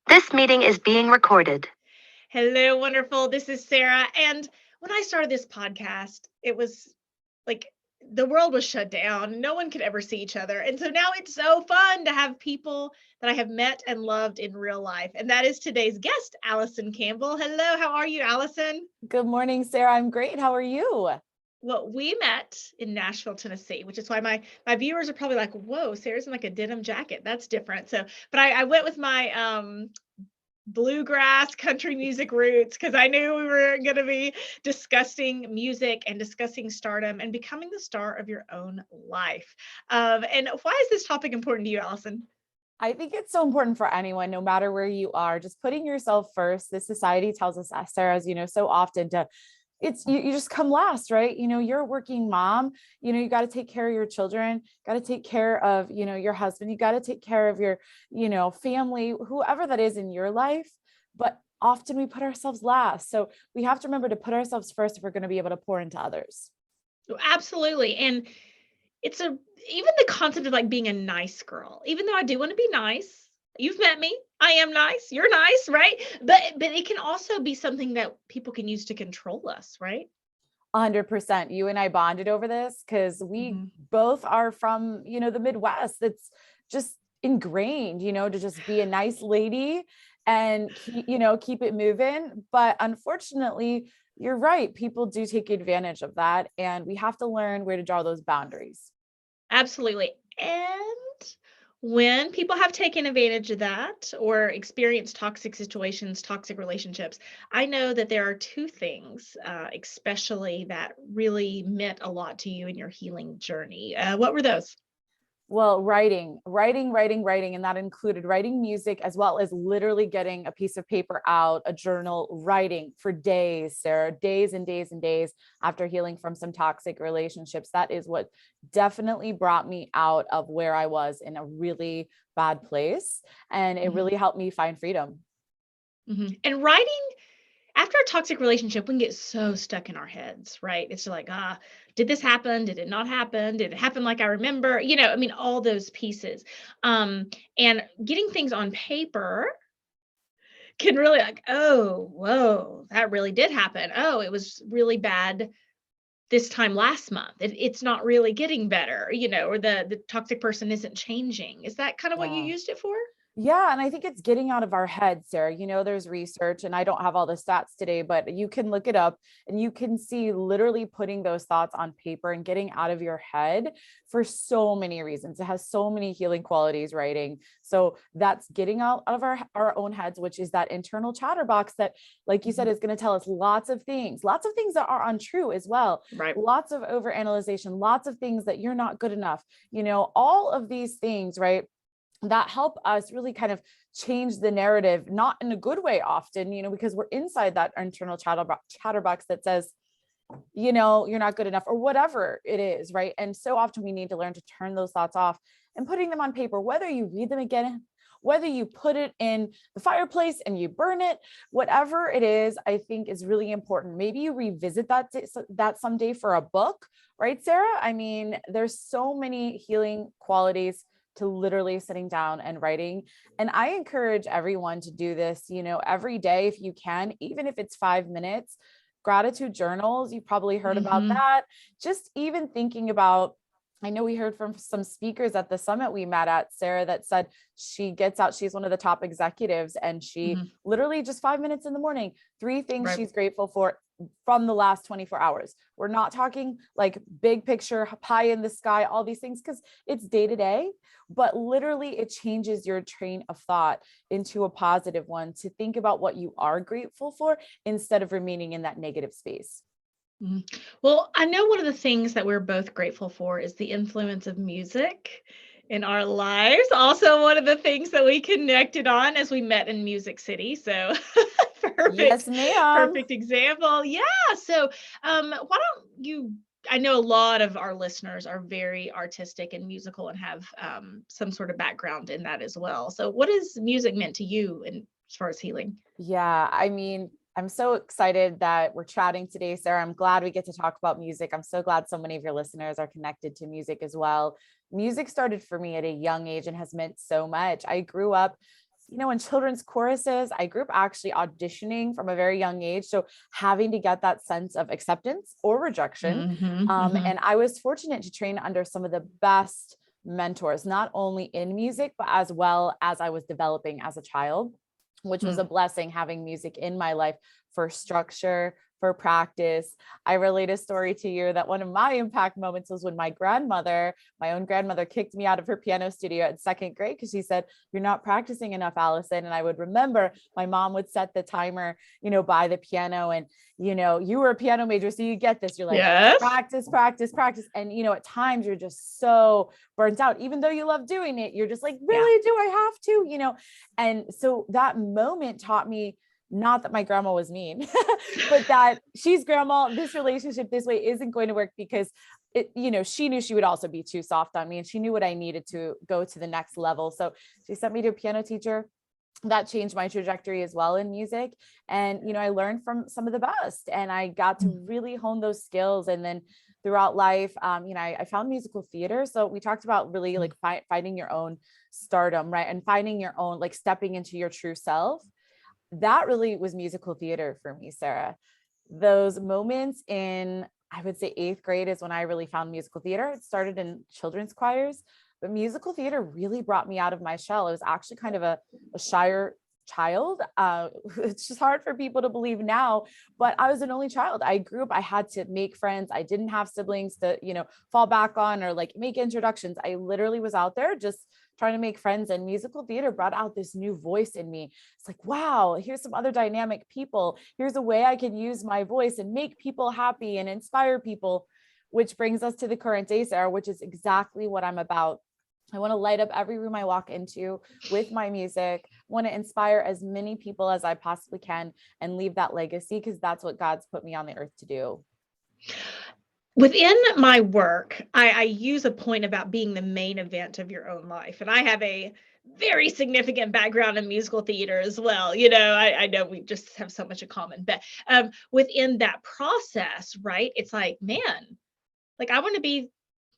This meeting is being recorded. Hello, wonderful. This is Sarah. And when I started this podcast, it was like the world was shut down. No one could ever see each other. And so now it's so fun to have people that I have met and loved in real life. And that is today's guest, Alyson Campbell. Hello, how are you, Alyson? Good morning, Sarah. I'm great. How are you? Well, we met in Nashville, Tennessee, which is why my viewers are probably like, whoa, Sarah's in like a denim jacket. That's different. So, but I went with my bluegrass country music roots because I knew we were going to be discussing music and discussing stardom and becoming the star of your own life. And why is this topic important to you, Alyson? I think it's so important for anyone, no matter where you are, just putting yourself first. This society tells us, Sarah, as you know, so often you just come last, right? You're a working mom, you got to take care of your children, got to take care of, your husband, you got to take care of your, family, whoever that is in your life. But often we put ourselves last. So we have to remember to put ourselves first if we're going to be able to pour into others. Absolutely. And it's even the concept of like being a nice girl, even though I do want to be nice. You've met me. I am nice. You're nice, right? But it can also be something that people can use to control us, right? 100%. You and I bonded over this because we both are from, the Midwest. It's just ingrained, to just be a nice lady and, keep it moving. But unfortunately, you're right. People do take advantage of that. And we have to learn where to draw those boundaries. Absolutely. And when people have taken advantage of that or experienced toxic situations, toxic relationships, I know that there are two things, especially that really meant a lot to you in your healing journey. What were those? Well, writing. And that included writing music as well as literally getting a piece of paper out, a journal, writing for days, Sarah, days and days and days after healing from some toxic relationships. That is what definitely brought me out of where I was in a really bad place. And it really helped me find freedom. And writing, after a toxic relationship, we can get so stuck in our heads, right? It's like, did this happen? Did it not happen? Did it happen like I remember? All those pieces. And getting things on paper can really like, oh, whoa, that really did happen. Oh, it was really bad this time last month. It's not really getting better, or the toxic person isn't changing. Is that kind of what you used it for? Yeah. And I think it's getting out of our heads, Sarah. There's research and I don't have all the stats today, but you can look it up and you can see literally putting those thoughts on paper and getting out of your head for so many reasons. It has so many healing qualities, writing. So that's getting out of our own heads, which is that internal chatterbox that, like you said, is going to tell us lots of things that are untrue as well. Right. Lots of overanalyzation, lots of things that you're not good enough, all of these things, right? That help us really kind of change the narrative, not in a good way often, because we're inside that internal chatterbox that says, you're not good enough or whatever it is, right? And so often we need to learn to turn those thoughts off and putting them on paper, whether you read them again, whether you put it in the fireplace and you burn it, whatever it is, I think is really important. Maybe you revisit that someday for a book, right, Sarah? I mean, there's so many healing qualities to literally sitting down and writing. And I encourage everyone to do this, every day, if you can, even if it's 5 minutes. Gratitude journals, you've probably heard about that. Just even thinking about, I know we heard from some speakers at the summit we met at, Sarah, that said she gets out, she's one of the top executives, and she literally just 5 minutes in the morning, 3 things she's grateful for from the last 24 hours. We're not talking like big picture, pie in the sky, all these things, because it's day to day, but literally it changes your train of thought into a positive one to think about what you are grateful for instead of remaining in that negative space. Well, I know one of the things that we're both grateful for is the influence of music in our lives. Also, one of the things that we connected on as we met in Music City. So Yes, ma'am. perfect example. Yeah. So why don't you, I know a lot of our listeners are very artistic and musical and have some sort of background in that as well. So what has music meant to you as far as healing? Yeah, I mean, I'm so excited that we're chatting today, Sarah. I'm glad we get to talk about music. I'm so glad so many of your listeners are connected to music as well. music started for me at a young age and has meant so much. I grew up, in children's choruses. I grew up actually auditioning from a very young age. So having to get that sense of acceptance or rejection. And I was fortunate to train under some of the best mentors, not only in music, but as well as I was developing as a child, which was a blessing, having music in my life for structure, for practice. I relate a story to you that one of my impact moments was when my own grandmother, kicked me out of her piano studio in second grade because she said, "You're not practicing enough, Alyson." And I would remember my mom would set the timer, by the piano, and, you were a piano major, so you get this. You're like, Yes. practice, practice, practice. And, at times you're just so burnt out, even though you love doing it. You're just like, really, do I have to, And so that moment taught me, not that my grandma was mean, but that she's grandma, this relationship this way isn't going to work, because she knew she would also be too soft on me, and she knew what I needed to go to the next level. So she sent me to a piano teacher. That changed my trajectory as well in music. And, I learned from some of the best, and I got to really hone those skills. And then throughout life, I found musical theater. So we talked about really like finding your own stardom, right? And finding your own, like stepping into your true self. That really was musical theater for me, Sarah. Those moments in, I would say, 8th grade is when I really found musical theater. It started in children's choirs, but musical theater really brought me out of my shell. It was actually kind of a shyer child. It's just hard for people to believe now, but I was an only child. I grew up, I had to make friends. I didn't have siblings to, fall back on or like make introductions. I literally was out there just trying to make friends, and musical theater brought out this new voice in me. It's like, wow, here's some other dynamic people. Here's a way I can use my voice and make people happy and inspire people, which brings us to the current day, Sarah, which is exactly what I'm about. I want to light up every room I walk into with my music. I want to inspire as many people as I possibly can and leave that legacy, because that's what God's put me on the earth to do. Within my work, I use a point about being the main event of your own life. And I have a very significant background in musical theater as well. I know we just have so much in common, but within that process, right, it's like, man, like I want to be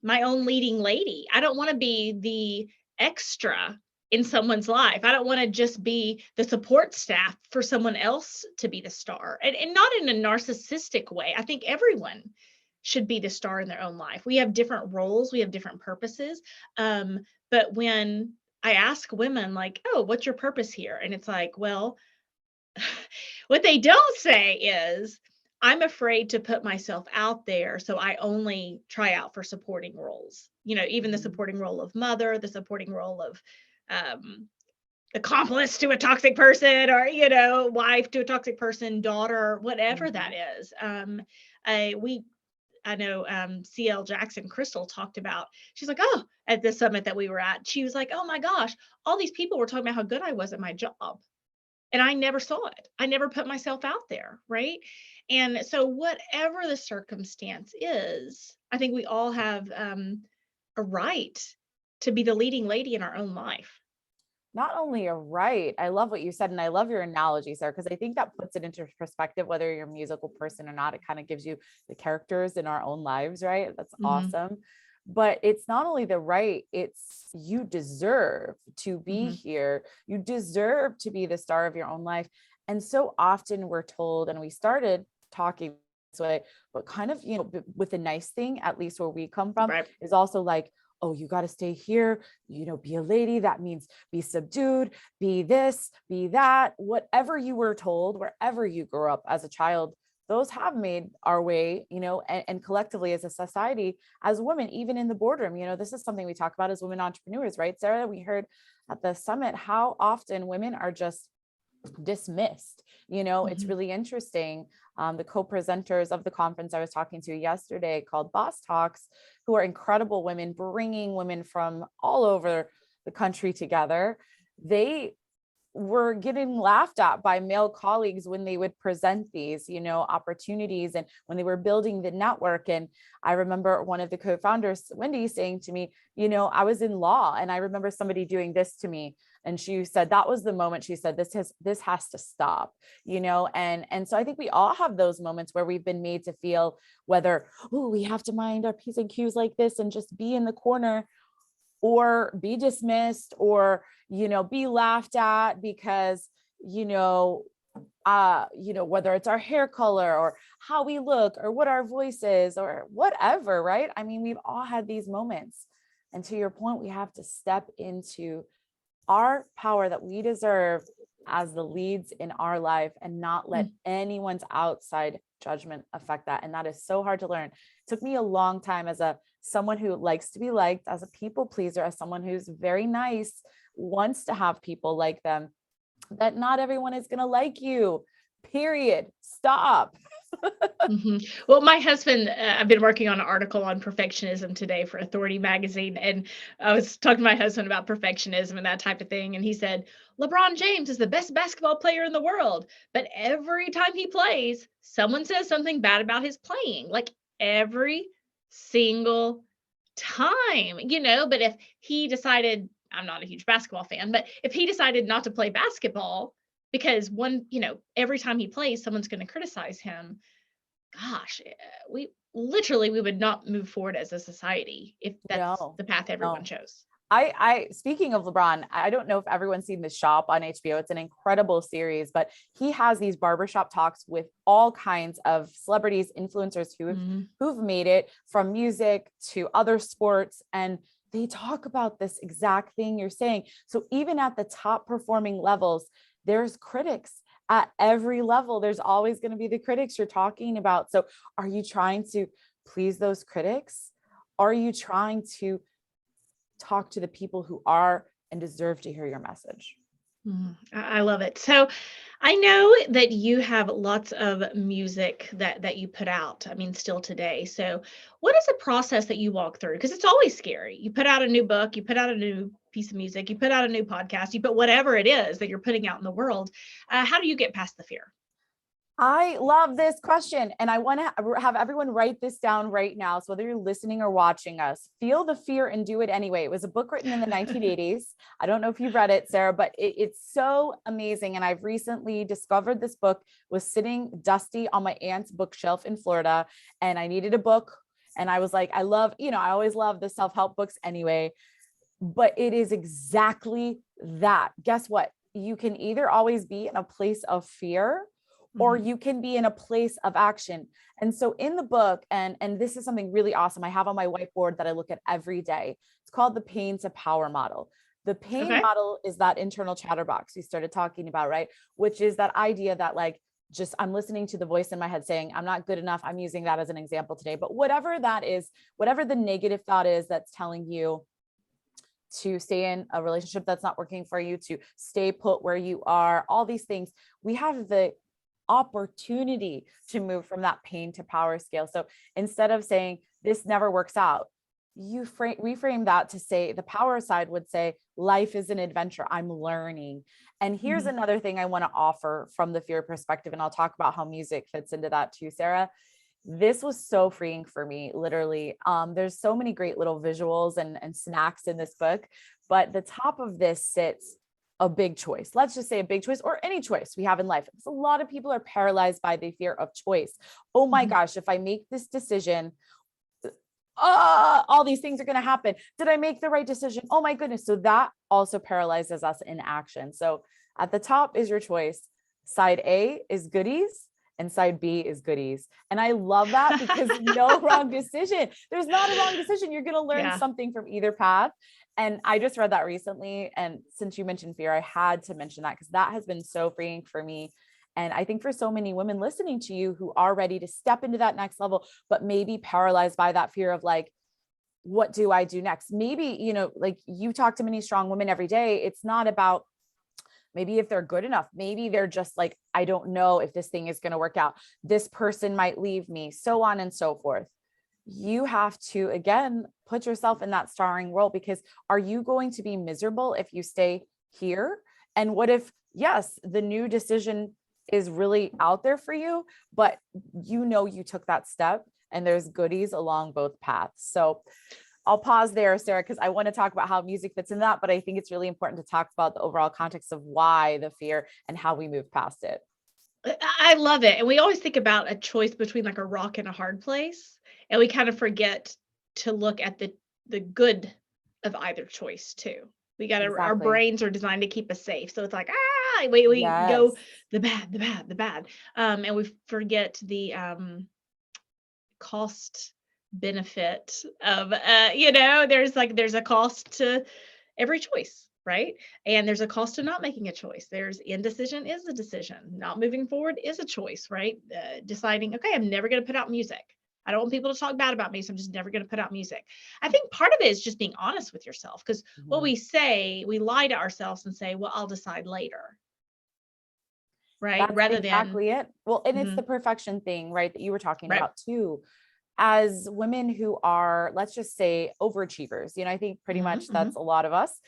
my own leading lady. I don't want to be the extra in someone's life. I don't want to just be the support staff for someone else to be the star, and not in a narcissistic way. I think everyone should be the star in their own life. We have different roles, we have different purposes. But when I ask women like, "Oh, what's your purpose here?" And it's like, well, what they don't say is, I'm afraid to put myself out there, so I only try out for supporting roles. Even the supporting role of mother, the supporting role of accomplice to a toxic person, or wife to a toxic person, daughter, whatever that is. I know CL Jackson Crystal talked about, she's like, oh, at the summit that we were at, she was like, oh my gosh, all these people were talking about how good I was at my job. And I never saw it. I never put myself out there, right? And so whatever the circumstance is, I think we all have a right to be the leading lady in our own life. Not only a right, I love what you said, and I love your analogy, Sarah, because I think that puts it into perspective, whether you're a musical person or not. It kind of gives you the characters in our own lives, right? That's awesome. But it's not only the right, it's you deserve to be here. You deserve to be the star of your own life. And so often we're told, and we started talking this way, but kind of, with the nice thing, at least where we come from, right, is also like, oh, you got to stay here, be a lady. That means be subdued, be this, be that, whatever you were told, wherever you grew up as a child. Those have made our way, and collectively as a society, as women, even in the boardroom, this is something we talk about as women entrepreneurs, right, Sarah? We heard at the summit how often women are just dismissed. It's really interesting. The co-presenters of the conference I was talking to yesterday, called Boss Talks, who are incredible women, bringing women from all over the country together. They were getting laughed at by male colleagues when they would present these, opportunities, and when they were building the network. And I remember one of the co-founders, Wendy, saying to me, I was in law, and I remember somebody doing this to me. And she said, that was the moment she said, this has to stop, and so I think we all have those moments where we've been made to feel whether, we have to mind our P's and Q's like this and just be in the corner, or be dismissed or, be laughed at because, whether it's our hair color or how we look or what our voice is or whatever, right? I mean, we've all had these moments. And to your point, we have to step into our power that we deserve as the leads in our life and not let anyone's outside judgment affect that. And that is so hard to learn. It took me a long time as someone who likes to be liked, as a people pleaser, as someone who's very nice, wants to have people like them, that not everyone is going to like you, period. Stop. Well, my husband, I've been working on an article on perfectionism today for Authority magazine. And I was talking to my husband about perfectionism and that type of thing. And he said, LeBron James is the best basketball player in the world. But every time he plays, someone says something bad about his playing, like every single time, but if he decided, I'm not a huge basketball fan, but if he decided not to play basketball because every time he plays, someone's going to criticize him, gosh, we would not move forward as a society if that's the path everyone chose. I speaking of LeBron, I don't know if everyone's seen The Shop on HBO. It's an incredible series, but he has these barbershop talks with all kinds of celebrities, influencers who've made it, from music to other sports. And they talk about this exact thing you're saying. So even at the top performing levels, there's critics. At every level, there's always going to be the critics you're talking about. So are you trying to please those critics? Are you trying to talk to the people who are and deserve to hear your message? I love it. So I know that you have lots of music that you put out, I mean, still today. So what is a process that you walk through? Because it's always scary. You put out a new book, you put out a new piece of music, you put out a new podcast, you put whatever it is that you're putting out in the world. How do you get past the fear? I love this question. And I want to have everyone write this down right now. So whether you're listening or watching us, feel the fear and do it anyway. It was a book written in the 1980s. I don't know if you've read it, Sarah, but it's so amazing. And I've recently discovered this book, was sitting dusty on my aunt's bookshelf in Florida. And I needed a book. And I was like, I always love the self-help books anyway, but it is exactly that. Guess what? You can either always be in a place of fear, or you can be in a place of action. And so in the book, and this is something really awesome I have on my whiteboard that I look at every day. It's called the pain to power model. The pain model is that internal chatterbox we started talking about, right? Which is that idea that I'm listening to the voice in my head saying, I'm not good enough. I'm using that as an example today, but whatever that is, whatever the negative thought is that's telling you to stay in a relationship that's not working for you, to stay put where you are, all these things, we have the opportunity to move from that pain to power scale. So instead of saying this never works out, you reframe that to say, the power side would say, life is an adventure. I'm learning. And here's another thing I want to offer from the fear perspective. And I'll talk about how music fits into that too, Sarah. This was so freeing for me, literally. There's so many great little visuals and snacks in this book, but the top of this sits a big choice. Let's just say a big choice, or any choice we have in life. Because a lot of people are paralyzed by the fear of choice. Oh my gosh, if I make this decision, all these things are going to happen. Did I make the right decision? Oh my goodness. So that also paralyzes us in action. So at the top is your choice. Side A is goodies and side B is goodies. And I love that because no wrong decision. There's not a wrong decision. You're going to learn something from either path. And I just read that recently. And since you mentioned fear, I had to mention that because that has been so freeing for me. And I think for so many women listening to you who are ready to step into that next level, but maybe paralyzed by that fear of what do I do next? Maybe, you talk to many strong women every day. It's not about maybe if they're good enough, maybe they're just I don't know if this thing is going to work out. This person might leave me, so on and so forth. You have to, again, put yourself in that starring role, because are you going to be miserable if you stay here? And what if, yes, the new decision is really out there for you, but you took that step and there's goodies along both paths. So I'll pause there, Sarah, because I want to talk about how music fits in that, but I think it's really important to talk about the overall context of why the fear and how we move past it. I love it. And we always think about a choice between a rock and a hard place. And we kind of forget to look at the good of either choice too. We got to, our Exactly. brains are designed to keep us safe. So it's like, we go Yes. the bad, the bad, the bad. And we forget the cost benefit of, there's a cost to every choice, right? And there's a cost to not making a choice. There's indecision is a decision. Not moving forward is a choice, right? Deciding, okay, I'm never going to put out music. I don't want people to talk bad about me, so I'm just never going to put out music. I think part of it is just being honest with yourself, because what we say, we lie to ourselves and say, well, I'll decide later, right? That's Rather than, exactly it. Well, and it's Mhm, the perfection thing, right, that you were talking right. about too. As women who are, let's just say, overachievers, I think pretty Hmm. much that's a lot of us.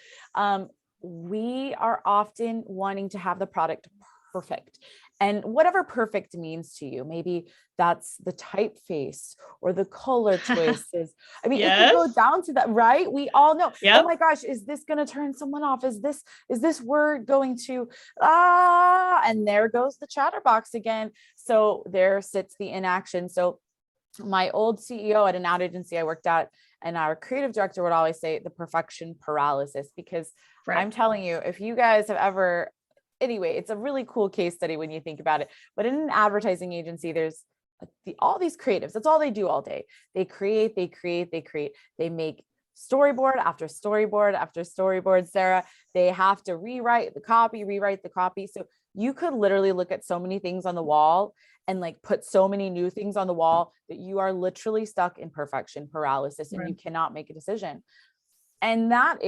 We are often wanting to have the product perfect. And whatever perfect means to you, maybe that's the typeface or the color choices. I mean, it could go Yes. down to that, right? We all know, oh Yep. my gosh, is this going to turn someone off? Is this word going to, and there goes the chatterbox again. So there sits the inaction. So my old CEO at an ad agency I worked at, and our creative director would always say the perfection paralysis, because Right. I'm telling you, if you guys have ever, anyway, it's a really cool case study when you think about it. But in an advertising agency, there's all these creatives. That's all they do all day. They create, they create, they create, they make storyboard after storyboard after storyboard, Sarah. They have to rewrite the copy. So you could literally look at so many things on the wall and like put so many new things on the wall that you are literally stuck in perfection paralysis and you Right. cannot make a decision. And that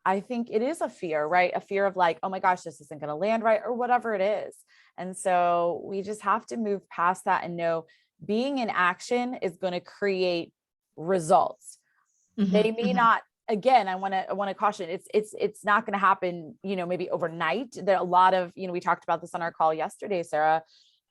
I think it is a fear, right? A fear of like, oh my gosh, this isn't going to land right, or whatever it is. And so we just have to move past that and know being in action is going to create results. They may Hmm. not, again, I want to caution, it's not going to happen, maybe overnight. There are a lot of, we talked about this on our call yesterday, Sarah.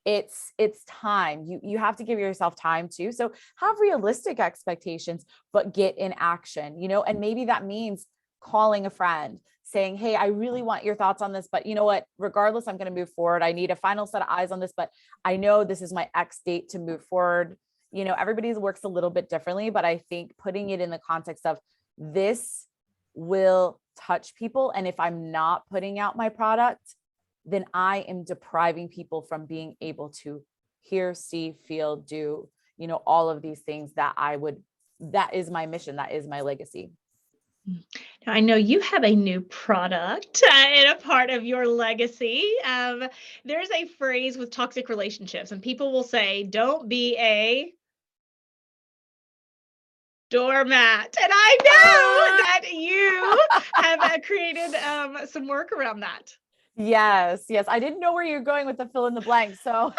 It's time. You have to give yourself time too. So have realistic expectations, but get in action, and maybe that means calling a friend saying, hey, I really want your thoughts on this, but you know what, regardless, I'm going to move forward. I need a final set of eyes on this, but I know this is my X date to move forward. Everybody's works a little bit differently, but I think putting it in the context of this will touch people. And if I'm not putting out my product, then I am depriving people from being able to hear, see, feel, do, all of these things that is my mission. That is my legacy. Now, I know you have a new product and a part of your legacy. There's a phrase with toxic relationships, and people will say, don't be a doormat. And I know that you have created some work around that. Yes. I didn't know where you're going with the fill in the blank. So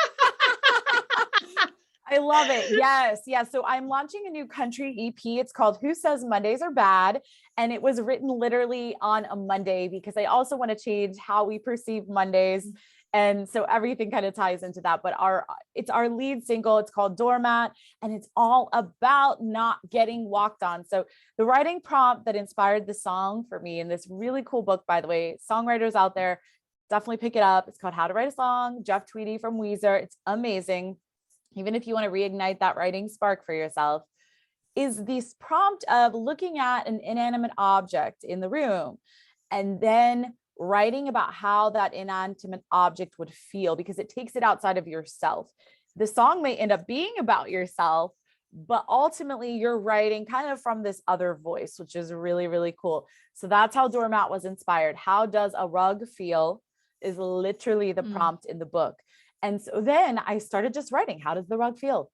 I love it. Yes. So I'm launching a new country EP. It's called Who Says Mondays Are Bad? And it was written literally on a Monday because I also want to change how we perceive Mondays. And so everything kind of ties into that. But it's our lead single. It's called Doormat, and it's all about not getting walked on. So the writing prompt that inspired the song for me in this really cool book, by the way, songwriters out there, definitely pick it up. It's called How to Write a Song, Jeff Tweedy from Weezer. It's amazing. Even if you want to reignite that writing spark for yourself, is this prompt of looking at an inanimate object in the room and then writing about how that inanimate object would feel, because it takes it outside of yourself. The song may end up being about yourself, but ultimately you're writing kind of from this other voice, which is really, really cool. So that's how Doormat was inspired. How does a rug feel is literally the prompt in the book. And so then I started just writing, how does the rug feel?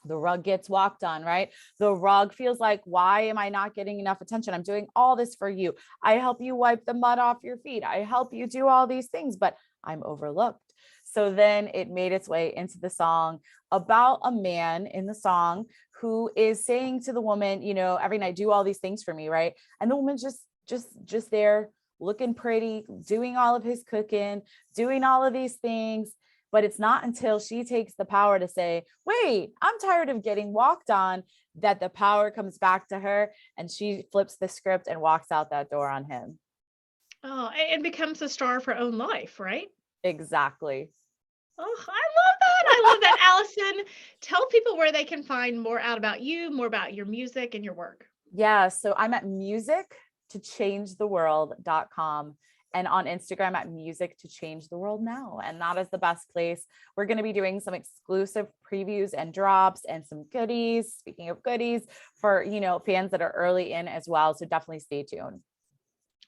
The rug gets walked on, right? The rug feels like, why am I not getting enough attention? I'm doing all this for you. I help you wipe the mud off your feet. I help you do all these things, but I'm overlooked. So then it made its way into the song about a man in the song who is saying to the woman, every night, do all these things for me, right? And the woman's just there looking pretty, doing all of his cooking, doing all of these things. But it's not until she takes the power to say, wait, I'm tired of getting walked on, that the power comes back to her and she flips the script and walks out that door on him. Oh, and becomes a star of her own life, right? Exactly. Oh, I love that. I love that. Alyson, tell people where they can find more out about you, more about your music and your work. Yeah, so I'm at musictochangetheworld.com and on Instagram at music to change the world now. And that is the best place. We're going to be doing some exclusive previews and drops and some goodies. Speaking of goodies, for, fans that are early in as well. So definitely stay tuned.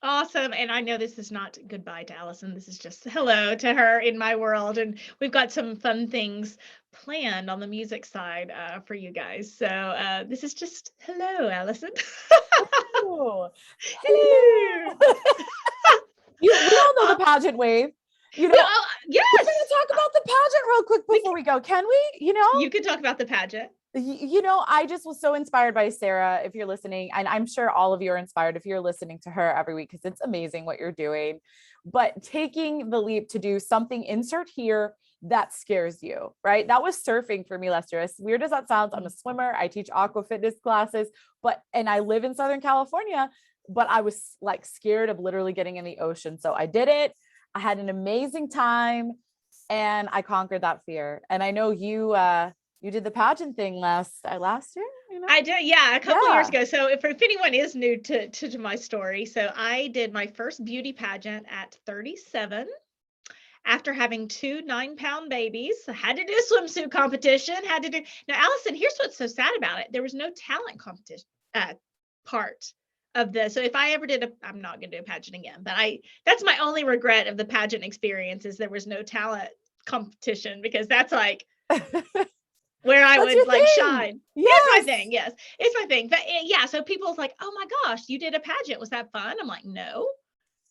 Awesome. And I know this is not goodbye to Alyson. This is just hello to her in my world. And we've got some fun things planned on the music side for you guys. So this is just hello, Alyson. Oh, Hello. we all know the pageant wave. Yes. We're going to talk about the pageant real quick before we go. Can we? You can talk about the pageant. I just was so inspired by Sarah, if you're listening, and I'm sure all of you are inspired if you're listening to her every week, because it's amazing what you're doing, but taking the leap to do something, insert here, that scares you, right? That was surfing for me, Lester. As weird as that sounds, I'm a swimmer. I teach aqua fitness classes, and I live in Southern California, but I was like scared of literally getting in the ocean. So I did it. I had an amazing time and I conquered that fear. And I know you did the pageant thing last year. I did, yeah, a couple of years ago. So if anyone is new to my story, so I did my first beauty pageant at 37 after having 2 9-pound babies. I had to do a swimsuit competition. Now, Alyson, here's what's so sad about it. There was no talent competition part of this. So if I ever I'm not going to do a pageant again, but that's my only regret of the pageant experience is there was no talent competition, because that's like where I would like shine. Yes. It's my thing. Yes, it's my thing. But yeah, so people's like, oh my gosh, you did a pageant. Was that fun? I'm like, no.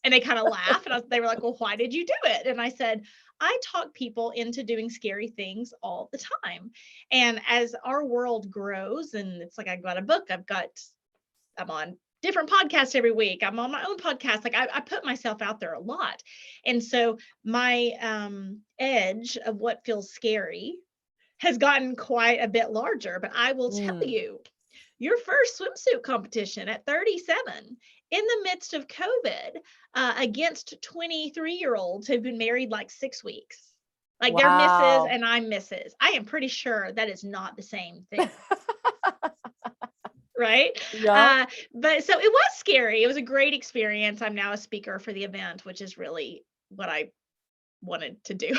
And they kind of laugh. And they were like, well, why did you do it? And I said, I talk people into doing scary things all the time. And as our world grows, and it's like, I got a book, I'm on different podcasts every week. I'm on my own podcast. Like I put myself out there a lot. And so my edge of what feels scary has gotten quite a bit larger. But I will tell you, your first swimsuit competition at 37 in the midst of COVID against 23-year-olds who've been married like 6 weeks. Like they're Mrs. and I'm Mrs. I am pretty sure that is not the same thing. Right? Yeah. But so it was scary. It was a great experience. I'm now a speaker for the event, which is really what I wanted to do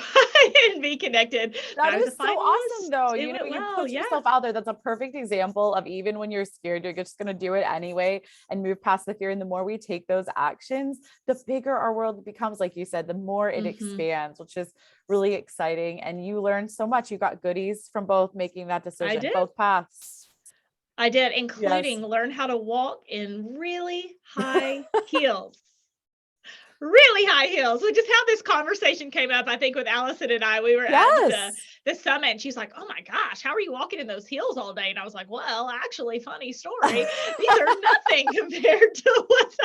and be connected. That is so awesome though. You put yourself out there. That's a perfect example of even when you're scared, you're just going to do it anyway and move past the fear. And the more we take those actions, the bigger our world becomes, like you said, the more it expands, which is really exciting. And you learned so much. You got goodies from both making that decision, both paths. I did, including learn how to walk in really high heels. Really high heels, which is how this conversation came up, I think, with Alyson and I. We were at the summit, and she's like, oh my gosh, how are you walking in those heels all day? And I was like, well, actually, funny story. These are nothing compared to what's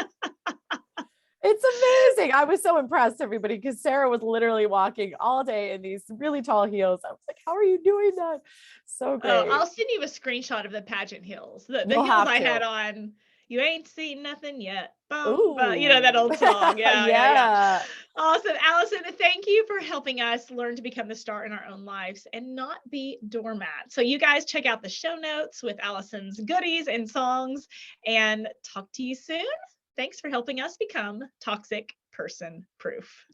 It's amazing. I was so impressed, everybody, because Sarah was literally walking all day in these really tall heels. I was like, how are you doing that? So great. Oh, I'll send you a screenshot of the pageant heels. The heels I had on. You ain't seen nothing yet. Boom. That old song. Yeah. Awesome. Alyson, thank you for helping us learn to become the star in our own lives and not be doormat. So you guys check out the show notes with Alyson's goodies and songs, and talk to you soon. Thanks for helping us become toxic person proof.